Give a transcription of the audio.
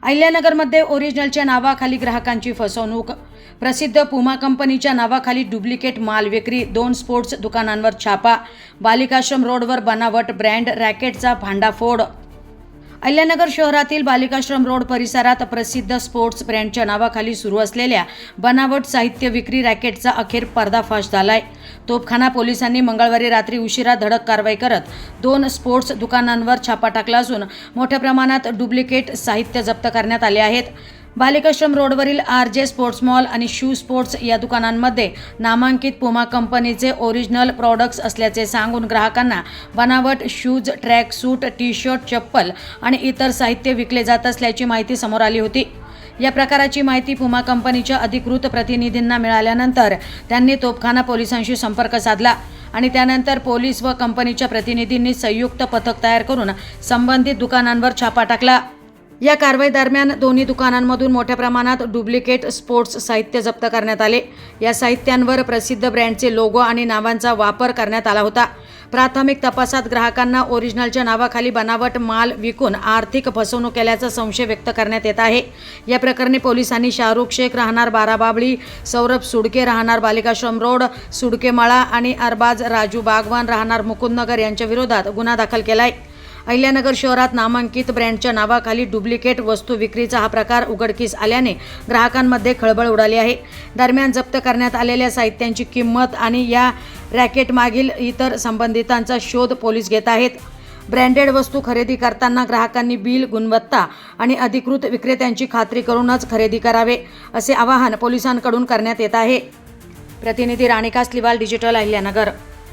अहिल्यानगरमध्ये ओरिजिनलच्या नावाखाली ग्राहकांची फसवणूक. प्रसिद्ध पुमा कंपनीच्या नावाखाली डुप्लिकेट माल विक्री. 2 स्पोर्ट्स दुकानांवर छापा. बालिकाश्रम रोडवर बनावट ब्रँड रॅकेटचा भांडाफोड. अहिल्यानगर शहरातील बालिकाश्रम रोड परिसरात प्रसिद्ध स्पोर्ट्स ब्रँडच्या नावाखाली सुरू असलेल्या बनावट साहित्य विक्री रॅकेटचा अखेर पर्दाफाश झालाय. तोफखाना पोलिसांनी मंगळवारी रात्री उशिरा धडक कारवाई करत 2 स्पोर्ट्स दुकानांवर छापा टाकला असून मोठ्या प्रमाणात डुप्लिकेट साहित्य जप्त करण्यात आले आहेत. बालिकाश्रम रोडवरील RJ स्पोर्ट्स मॉल आणि शू स्पोर्ट्स या दुकानांमध्ये नामांकित पुमा कंपनीचे ओरिजिनल प्रॉडक्ट्स असल्याचे सांगून ग्राहकांना बनावट शूज, ट्रॅक सूट, टी-शर्ट, चप्पल आणि इतर साहित्य विकले जात असल्याची माहिती समोर आली होती. या प्रकाराची माहिती पुमा कंपनीच्या अधिकृत प्रतिनिधींना मिळाल्यानंतर त्यांनी तोफखाना पोलिसांशी संपर्क साधला आणि त्यानंतर पोलीस व कंपनीच्या प्रतिनिधींनी संयुक्त पथक तयार करून संबंधित दुकानांवर छापा टाकला. या कारवाई दरम्यान दोन्ही दुकानांमधून मोठ्या प्रमाणात डुप्लिकेट स्पोर्ट्स साहित्य जप्त करण्यात आले. या साहित्यांवर प्रसिद्ध ब्रँडचे लोगो आणि नावांचा वापर करण्यात आला होता. प्राथमिक तपासात ग्राहकांना ओरिजिनलच्या नावाखाली बनावट माल विकून आर्थिक फसवणूक केल्याचा संशय व्यक्त करण्यात येत आहे. या प्रकरणी पोलिसांनी शाहरुख शेख राहणार बाराबाबळी, सौरभ सुडके राहणार बालिकाश्रम रोड, सुडकेमाळा आणि अरबाज राजू बागवान राहणार मुकुंदनगर यांच्या विरोधात गुन्हा दाखल केलाय. अहिल्यानगर शहरात नामांकित ब्रँडच्या नावाखाली डुप्लिकेट वस्तू विक्रीचा हा प्रकार उघडकीस आल्याने ग्राहकांमध्ये खळबळ उडाली आहे. दरम्यान जप्त करण्यात आलेल्या साहित्यांची किंमत आणि या रॅकेटमागील इतर संबंधितांचा शोध पोलीस घेत आहेत. ब्रँडेड वस्तू खरेदी करताना ग्राहकांनी बिल, गुणवत्ता आणि अधिकृत विक्रेत्यांची खात्री करूनच खरेदी करावे, असे आवाहन पोलिसांकडून करण्यात येत आहे. प्रतिनिधी राणी कासलीवाल, डिजिटल अहिल्यानगर.